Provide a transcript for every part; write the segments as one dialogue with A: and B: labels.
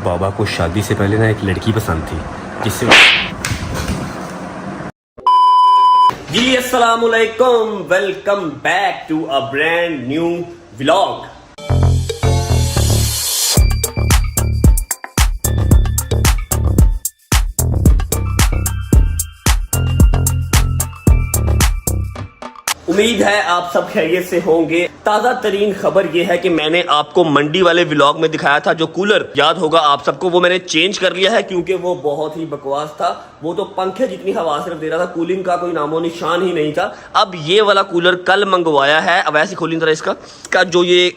A: बाबा को शादी से पहले ना एक लड़की पसंद थी जिससे जी अस्सलाम वालेकुम, welcome back to a brand new vlog. उम्मीद है आप सब खैरियत से होंगे। ताज़ा तरीन खबर यह है कि मैंने आपको मंडी वाले व्लॉग में दिखाया था जो कूलर, याद होगा आप सबको, वो मैंने चेंज कर लिया है क्योंकि वो बहुत ही बकवास था। वो तो पंखे जितनी हवा सिर्फ दे रहा था, कूलिंग का कोई नामो निशान ही नहीं था। अब ये वाला कूलर कल मंगवाया है। अब ऐसी खोलिंग तरह इसका जो ये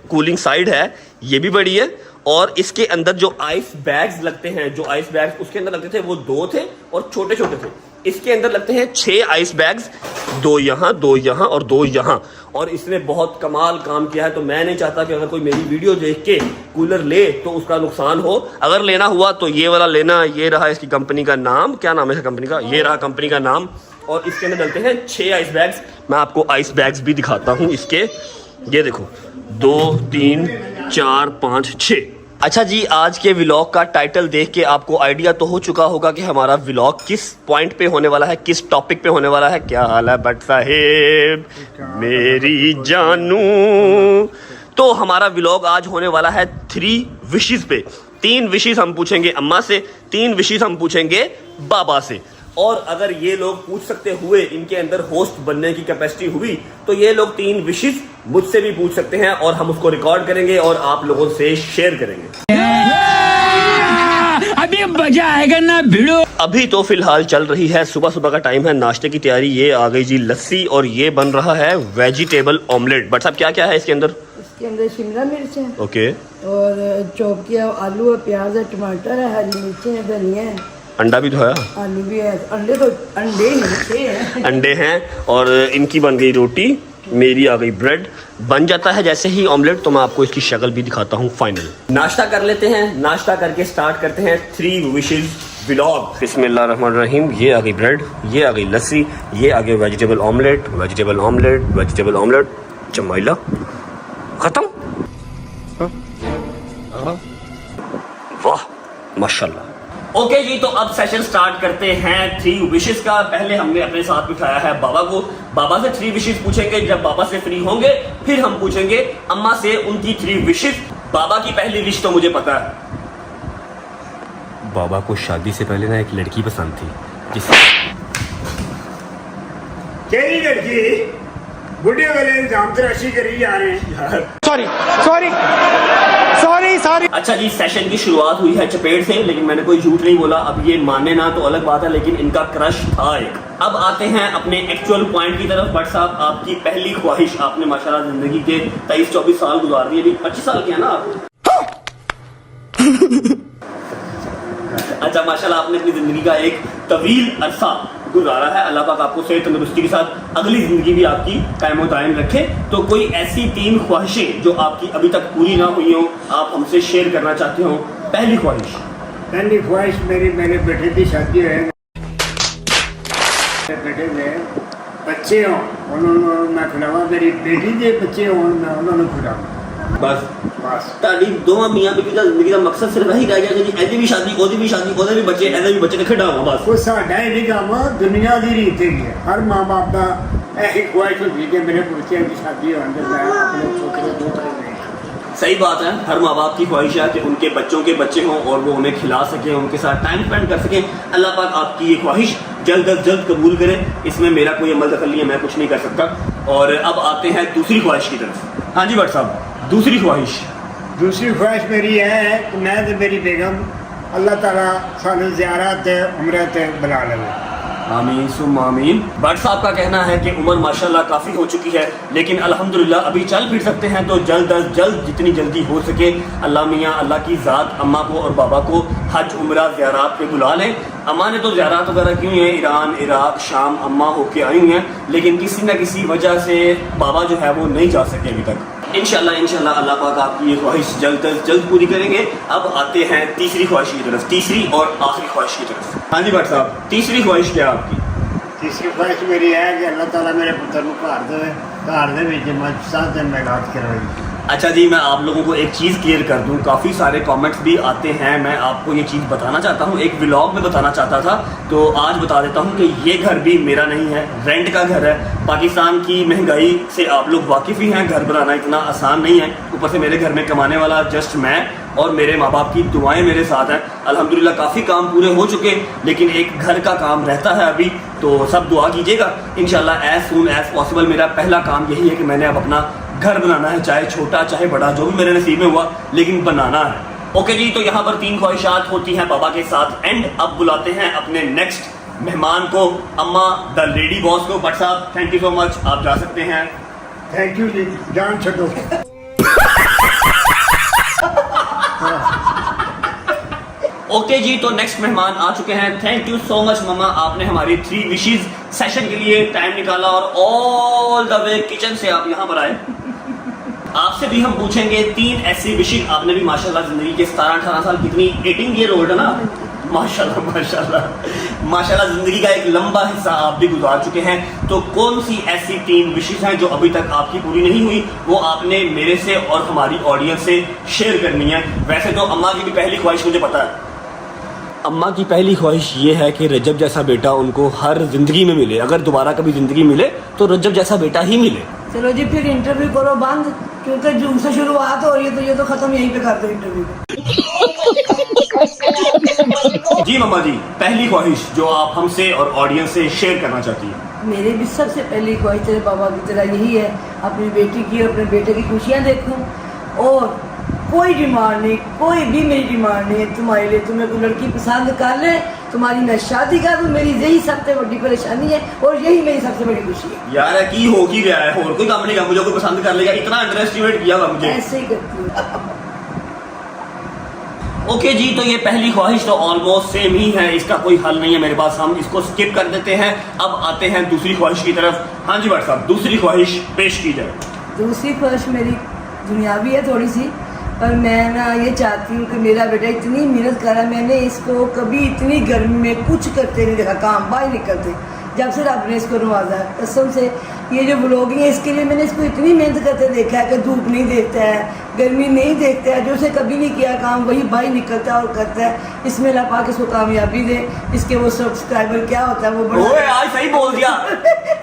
A: कूलिंग साइड है ये भी बड़ी है और इसके अंदर जो आइस बैग्स लगते हैं, जो आइस बैग्स उसके अंदर लगते थे वो 2 थे और छोटे छोटे थे। इसके अंदर लगते हैं 6 आइस बैग्स, 2 यहाँ 2 यहाँ और 2 यहाँ। और इसने बहुत कमाल काम किया है। तो मैं नहीं चाहता कि अगर कोई मेरी वीडियो देख के कूलर ले तो उसका नुकसान हो। अगर लेना हुआ तो ये वाला लेना। ये रहा इसकी कंपनी का नाम, क्या नाम है इस कंपनी का, ये रहा कंपनी का नाम। और इसके अंदर डलते हैं 6 आइस बैग्स। मैं आपको आइस बैग्स भी दिखाता हूँ इसके। ये देखो 2 3 4 5 6। अच्छा जी, आज के व्लॉग का टाइटल देख के आपको आइडिया तो हो चुका होगा कि हमारा व्लॉग किस पॉइंट पे होने वाला है, किस टॉपिक पे होने वाला है। क्या हाल है भट्ट साहेब, मेरी जानू। तो हमारा व्लॉग आज होने वाला है 3 विशेस पे। 3 विशेस हम पूछेंगे अम्मा से, 3 विशेस हम पूछेंगे बाबा से। और अगर ये लोग पूछ सकते हुए इनके अंदर होस्ट बनने की कैपेसिटी हुई तो ये लोग 3 विशेस मुझसे भी पूछ सकते हैं और हम उसको रिकॉर्ड करेंगे और आप लोगों से शेयर करेंगे। अभी मजा आएगा ना भिड़ो। अभी तो फिलहाल चल रही है, सुबह सुबह का टाइम है, नाश्ते की तैयारी। ये आ गई जी लस्सी और ये बन रहा है वेजिटेबल ऑमलेट। बट साहब क्या क्या है इसके अंदर?
B: इसके अंदर शिमला मिर्च है,
A: ओके,
B: और चॉप किया आलू है, प्याज है, टमाटर है, हरी मिर्चें है, धनिया है,
A: अंडा भी तो है,
B: आलू भी है। अंडे नहीं हैं।
A: अंडे हैं। और इनकी बन गई रोटी, मेरी आ गई ब्रेड। बन जाता है जैसे ही ऑमलेट तो मैं आपको इसकी शक्ल भी दिखाता हूँ फाइनल। नाश्ता कर लेते हैं, नाश्ता करके स्टार्ट करते हैं 3 विशेस व्लॉग। बिस्मिल्लाहिर्रहमानिर्रहीम। ये आ गई ब्रेड, ये आ गई लस्सी, ये आ गई vegetable omelette, vegetable omelette, vegetable omelette, जमाइला खत्म। वाह माशाल्लाह। ओके जी, तो अब सेशन स्टार्ट करते हैं 3 विशेस का। पहले हमने अपने साथ बिठाया है बाबा को। बाबा से 3 विशेस पूछेंगे। जब बाबा से फ्री होंगे फिर हम पूछेंगे अम्मा से उनकी 3 विशेस। बाबा की पहली विश तो मुझे पता है। बाबा को शादी से पहले ना एक लड़की पसंद थी जिससे
C: केड़ी लड़की बुढ़े वाले इंतजाम तराशी करी जा रहे हैं।
D: Sorry sorry sorry sorry.
A: अच्छा जी, सेशन की शुरुआत हुई है चपेट से, लेकिन मैंने कोई झूठ नहीं बोला। अब ये माने ना तो अलग बात है, लेकिन इनका क्रश था एक। अब आते हैं अपने एक्चुअल पॉइंट की तरफ। बट साहब, आपकी पहली ख्वाहिश, आपने माशाल्लाह जिंदगी के 23-24 साल गुजार दिए, अभी 25 साल के हैं ना आप? अच्छा माशाल्लाह, आपने अपनी जिंदगी का एक तवील अरसा गुजारा है। अल्लाह पाक आपको सेहत तंदुरुस्ती के साथ अगली जिंदगी भी आपकी कायम दायम रखे। तो कोई ऐसी 3 ख्वाहिशें जो आपकी अभी तक पूरी ना हुई हो, आप हमसे शेयर करना चाहते हो? पहली ख्वाहिश?
C: पहली ख्वाहिश मेरे बेटे की शादी है, बेटे में बच्चे हों, उन्होंने मैं खिलावा, मेरी बेटी के बच्चे हों, मैं उन्होंने खिलावा।
A: बस
C: बस
A: ताड़ी दोवां मियां बीवी दा जिंदगी दा मकसद सिर्फ यही रह गया कि ऐसी भी शादी, ओदी भी शादी, ओदे भी बच्चे, ऐसे भी बच्चे ने खिडावा। बस
C: वो साडा ही नहीं काम, दुनिया की रीत है। हर माँ बाप का यही ख्वाहिश होती है कि मेरे बच्चे की शादी हो, मैं अपने छोटे 2
A: सही बात है। हर माँ बाप की ख्वाहिश है कि उनके बच्चों के बच्चे हों और वो उन्हें खिला सकें, उनके साथ टाइम स्पेंड कर सकें। अल्लाह पाक आपकी ये ख्वाहिश जल्द अज जल्द कबूल करे। इसमें मेरा कोई अमल दखल नहीं है, मैं कुछ नहीं कर सकता। और अब आते हैं दूसरी ख्वाहिश की तरफ। हाँ जी भट्ट साहब, दूसरी ख्वाहिश?
C: दूसरी ख्वाहिश मेरी है कि मैं तो मेरी बेगम अल्लाह ताला सानू ज़ियारत उम्रत बुला ले।
A: आमीन सुम आमीन। भट्ट साहब का कहना है कि उम्र माशाल्लाह काफ़ी हो चुकी है, लेकिन अल्हम्दुलिल्लाह अभी चल फिर सकते हैं। तो जल्द अज जल्द जितनी जल्दी हो सके अल्लाह मियाँ अल्लाह की ज़ात अम्मा को और बाबा को हज उम्रा ज़ियारत पे बुला लें। अम्मा ने तो ज़ियारत वगैरह की हुई है, ईरान, इराक, शाम अम्मा होके आई हुई हैं, लेकिन किसी न किसी वजह से बाबा जो है वो नहीं जा सके अभी तक। इंशाल्लाह इंशाल्लाह अल्लाह पाक आपकी ये ख्वाहिश जल्द अज जल्द पूरी करेंगे। अब आते हैं तीसरी ख्वाहिश की तरफ, तीसरी और आखिरी ख्वाहिश की तरफ। हाँ जी भट्ट साहब, तीसरी ख्वाहिश क्या है आपकी?
C: तीसरी ख्वाहिश मेरी है कि अल्लाह ताला मेरे पुत्र को घर दे, घर दे विच मसाद में इलाज करवाई।
A: अच्छा जी, मैं आप लोगों को एक चीज़ क्लियर कर दूं, काफ़ी सारे कमेंट्स भी आते हैं, मैं आपको ये चीज़ बताना चाहता हूं, एक व्लॉग में बताना चाहता था, तो आज बता देता हूं कि ये घर भी मेरा नहीं है, रेंट का घर है। पाकिस्तान की महंगाई से आप लोग वाकिफ़ ही हैं, घर बनाना इतना आसान नहीं है। ऊपर से मेरे घर में कमाने वाला जस्ट मैं और मेरे माँ बाप की दुआएं मेरे साथ हैं। अल्हम्दुलिल्लाह काफ़ी काम पूरे हो चुके, लेकिन एक घर का काम रहता है अभी, तो सब दुआ कीजिएगा। इंशाल्लाह एज सून एज पॉसिबल मेरा पहला काम यही है कि मैंने अब अपना घर बनाना है, चाहे छोटा चाहे बड़ा, जो भी मेरे नसीब में हुआ, लेकिन बनाना है। ओके जी, तो यहाँ पर 3 ख्वाहिशात होती हैं बाबा के साथ एंड। अब बुलाते हैं अपने नेक्स्ट मेहमान को, अम्मा द लेडी बॉस को। बट साहब थैंक यू सो मच, आप जा सकते हैं।
C: थैंक यू जी, जान छो।
A: ओके जी, तो नेक्स्ट मेहमान आ चुके हैं। थैंक यू सो मच मम्मा, आपने हमारी 3 विशेज सेशन के लिए टाइम निकाला और ऑल द वे किचन से आप यहाँ पर आए। आपसे भी हम पूछेंगे 3 ऐसी विशेज, आपने भी माशाल्लाह जिंदगी के 17-18 साल, कितनी 18 ईयर ओल्ड है ना, माशाल्लाह माशाल्लाह माशाल्लाह, जिंदगी का एक लंबा हिस्सा आप भी गुजार चुके हैं। तो कौन सी ऐसी 3 विशेज हैं जो अभी तक आपकी पूरी नहीं हुई, वो आपने मेरे से और हमारी ऑडियंस से शेयर करनी है। वैसे तो अम्मा की भी पहली ख्वाहिश मुझे पता है, अम्मा की पहली ख्वाहिश ये है कि रजब जैसा बेटा उनको हर जिंदगी में मिले, अगर दोबारा कभी जिंदगी मिले तो रजब जैसा बेटा ही मिले।
B: चलो जी, फिर इंटरव्यू करो बंद, क्योंकि जून से शुरुआत हो रही है, तो ये तो खत्म यहीं पे कर दो इंटरव्यू।
A: जी मम्मा जी, पहली ख्वाहिश जो आप हमसे और ऑडियंस से शेयर करना चाहती हैं।
B: मेरी भी सबसे पहली ख्वाहिश तेरे बाबा की तरह यही है, अपनी बेटी की और अपने बेटे की खुशियाँ देखूं, और कोई डिमांड नहीं, कोई भी मेरी डिमांड नहीं है तुम्हारे लिए। तुम्हें कोई लड़की पसंद कर ले, तुम्हारी मैं शादी कर दूं, मेरी यही सबसे बड़ी परेशानी है और यही मेरी सबसे बड़ी खुशी है।
A: यार की हो ही गया है, और कोई काम नहीं, मुझे कोई पसंद कर लेगा, इतना अंडर एस्टिमेट किया हुआ मुझे।
B: ऐसे ही करती हूँ।
A: ओके जी, तो ये पहली ख्वाहिश तो ऑलमोस्ट सेम ही है, इसका कोई हल नहीं है मेरे पास, हम इसको स्किप कर देते हैं। अब आते हैं दूसरी ख्वाहिश की तरफ। हाँ जी भट्ट साहब, दूसरी ख्वाहिश पेश की जाए।
B: दूसरी ख्वाहिश मेरी दुनियावी है थोड़ी सी, पर मैं ना ये चाहती हूँ कि मेरा बेटा इतनी मेहनत कर रहा है, मैंने इसको कभी इतनी गर्मी में कुछ करते नहीं देखा, काम बाहर निकलते, जब से रब ने इसको नवाजा है कसम से। ये जो ब्लॉगिंग है, इसके लिए मैंने इसको इतनी मेहनत करते देखा है कि धूप नहीं देखता है, गर्मी नहीं देखता है, जो उसे कभी नहीं किया काम वही बाहर निकलता है और करता है। इसमें अल्लाह पाक इसको कामयाबी दे, इसके वो सब्सक्राइबर क्या होता है वो
A: ओए आज सही बोल दिया,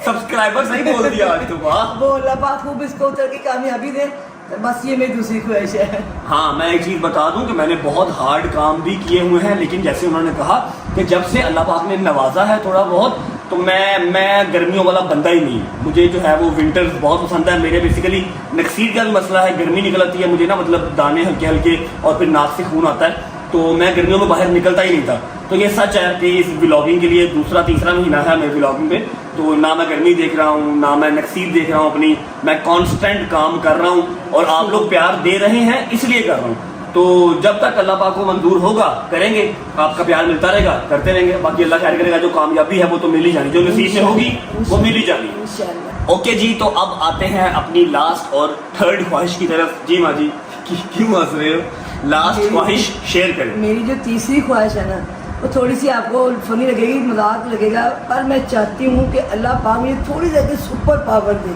A: सब्सक्राइबर सही बोल दिया आज तो, वाह।
B: वो अल्लाह पाक खूब इसको उतर की कामयाबी दे, तो बस ये मेरी दूसरी ख्वाहिश है।
A: हाँ, मैं एक चीज़ बता दूं कि मैंने बहुत हार्ड काम भी किए हुए हैं, लेकिन जैसे उन्होंने कहा कि जब से अल्लाह पाक ने नवाजा है थोड़ा बहुत, तो मैं गर्मियों वाला बंदा ही नहीं। मुझे जो है वो विंटर्स बहुत पसंद है। मेरे बेसिकली नक्सीर का भी मसला है, गर्मी निकल आती है मुझे ना, मतलब दाने हल्के हल्के और फिर नाक से खून आता है, तो मैं गर्मियों में बाहर निकलता ही नहीं था। तो ये सच है कि इस व्लॉगिंग के लिए दूसरा तीसरा महीना है मेरे व्लॉगिंग में, तो ना मैं गर्मी देख रहा हूँ ना मैं नक्सीर देख रहा हूँ अपनी, मैं कांस्टेंट काम कर रहा हूँ और आप लोग प्यार दे रहे हैं इसलिए कर रहा हूँ। तो जब तक अल्लाह पाक को मंजूर होगा करेंगे, आपका प्यार मिलता रहेगा, करते रहेंगे, बाकी अल्लाह खैर करेगा। जो कामयाबी है वो तो मिल ही जानी, जो नसीब में होगी वो मिल ही जानी।
B: इंशाल्लाह।
A: ओके जी, तो अब आते हैं अपनी लास्ट और थर्ड ख्वाहिश की तरफ। जी माँ जी, क्यों हंस रहे हो? लास्ट ख्वाहिश शेयर करें।
B: मेरी जो तीसरी ख्वाहिश है ना, वो थोड़ी सी आपको फनी लगेगी, मजाक लगेगा, पर मैं चाहती हूँ कि अल्लाह पाक मुझे थोड़ी देर की सुपर पावर दे।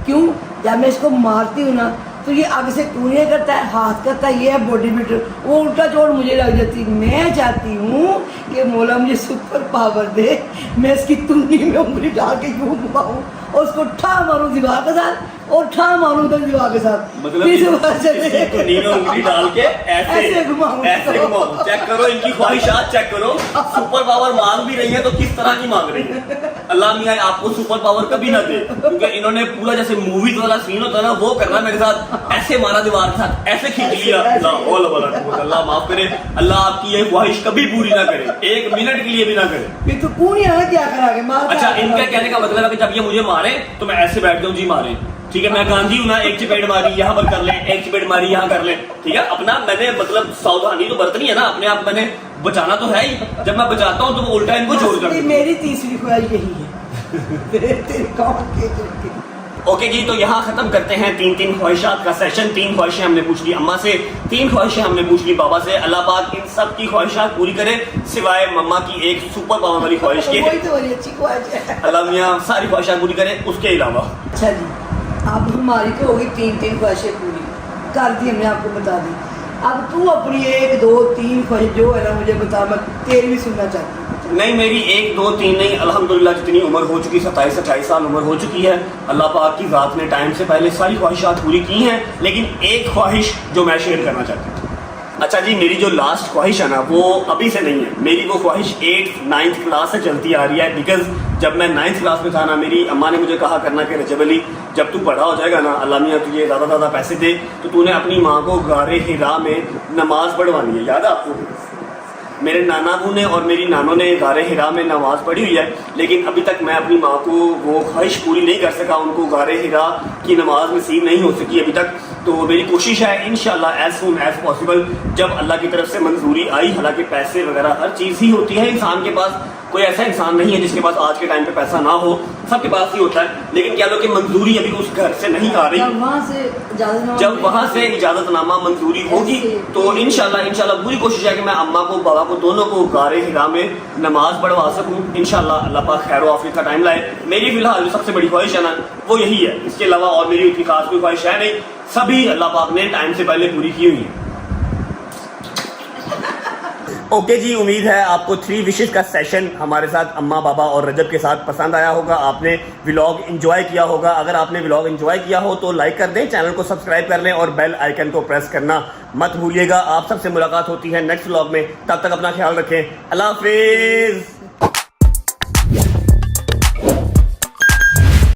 B: क्यों? जब मैं इसको मारती हूँ ना, तो ये आगे से कूनियाँ करता है, हाथ करता है, ये है बॉडी बिल्डर, वो उल्टा चोट मुझे लग जाती है। मैं चाहती हूँ कि मौला मुझे सुपर पावर दे, मैं इसकी तुंडी में उंगली डाल के यूँ घुमाऊँ और उसको ठा मारूँ दीवार के साथ और ठा मारूँ उधर दीवार के साथ,
A: मतलब तुंडी में उंगली डाल के ऐसे घुमाऊँ। चेक करो इनकी ख्वाहिशात, चेक करो, सुपर पावर मांग भी रही है तो किस तरह की मांग रही है। अल्लाह मियां आपको सुपर पावर कभी ना दे, क्योंकि इन्होंने पूरा जैसे मूवीज वाला सीन होता है ना वो करना मेरे साथ, ऐसे मारा दीवार के साथ, ऐसे खींच लिया। अल्लाह माफ करे, अल्लाह आपकी ये ख्वाहिश कभी पूरी ना करे, 1 मिनट के लिए भी ना करे।
B: फिर तो कूनियाँ क्या करागे मार।
A: अच्छा, इनका कहने का मतलब है कि जब ये मुझे मारे तो मैं ऐसे बैठ जाऊं, जी मारे, ठीक है, मैं गांधी हूं ना, एक चपेट मारी यहाँ पर कर ले, एक चपेट मारी यहाँ कर ले, ठीक है। अपना मैंने मतलब सावधानी तो बरतनी है ना, अपने आप मैंने बचाना तो है ही, जब मैं बचाता हूँ तो वो उल्टा इनको छोड़ कर।
B: मेरी तीसरी ख्वाहिश यही है।
A: ओके जी, तो यहाँ खत्म करते हैं 3 ख्वाहिशात का सेशन। 3 ख्वाहिशें हमने पूछ ली अम्मा से, 3 ख्वाहिशें हमने पूछ ली बाबा से। अल्लाह पाक इन सब की ख्वाहिशात पूरी करे, सिवाय मम्मा की एक सुपर पावर वाली ख्वाहिश के।
B: वही तो बड़ी अच्छी ख्वाहिश है।
A: अल्लाह मियां सारी ख्वाहिशात पूरी करे, उसके अलावा।
B: अच्छा जी, अब हमारी तो होगी 3 ख्वाहिशें पूरी, कर दी हमने, आपको बता दी। अब तू अपनी 1 2 3 ख्वाहिश जो है ना मुझे बता, मैं तेरी भी सुनना चाहती हूँ।
A: नहीं, मेरी 1 2 3 नहीं, अल्हम्दुलिल्लाह जितनी उम्र हो चुकी, 27 28 साल उम्र हो चुकी है। अल्लाह पाक की ज़ात ने टाइम से पहले सारी ख्वाहिशात पूरी की हैं, लेकिन एक ख्वाहिश जो मैं शेयर करना चाहती हूँ। अच्छा जी, मेरी जो लास्ट ख्वाहिश है ना वो अभी से नहीं है, मेरी वो ख्वाहिश 8th 9th क्लास से चलती आ रही है। बिकॉज जब मैं 9th क्लास में था ना, मेरी अम्मा ने मुझे कहा करना कि रजब अली, जब तू बड़ा हो जाएगा ना, अल्लाह मियाँ तुझे ज़्यादा पैसे दे, तो तूने अपनी माँ को गारे हिरा में नमाज पढ़वानी है। याद है आपको? मेरे नानाबू ने और मेरी नानों ने गारे हिरा में नमाज पढ़ी हुई है, लेकिन अभी तक मैं अपनी माँ को वो ख्वाहिश पूरी नहीं कर सका, उनको गारे हिरा की नमाज नसीब नहीं हो सकी अभी तक। तो मेरी कोशिश है इंशाल्लाह एज सून एज पॉसिबल, जब अल्लाह की तरफ से मंजूरी आई, हालांकि पैसे वगैरह हर चीज़ ही होती है इंसान के पास, कोई ऐसा इंसान नहीं है जिसके पास आज के टाइम पे पैसा ना हो, सबके पास ही होता है, लेकिन क्या लो कि मंजूरी अभी उस घर से नहीं आ रही। जब वहाँ से इजाजतनामा मंजूरी होगी तो इंशाल्लाह पूरी कोशिश है कि मैं अम्मा को बाबा को दोनों को गारे हिरा में नमाज पढ़वा सकूँ। इंशाल्लाह अल्लाह पाक खैर आफियत का टाइम लाए। मेरी फिलहाल जो सबसे बड़ी ख्वाहिश है ना वो यही है, इसके अलावा और मेरी उतनी खास कोई ख्वाहिश है नहीं, सभी अल्लाह पाक ने टाइम से पहले पूरी की हुई है। ओके जी, उम्मीद है आपको 3 विशेस का सेशन हमारे साथ अम्मा बाबा और रजब के साथ पसंद आया होगा, आपने व्लॉग एंजॉय किया होगा। अगर आपने व्लॉग एंजॉय किया हो तो लाइक कर दें, चैनल को सब्सक्राइब कर लें और बेल आइकन को प्रेस करना मत भूलिएगा। आप सबसे मुलाकात होती है नेक्स्ट व्लॉग में, तब तक अपना ख्याल रखें। अल्लाह हाफिज।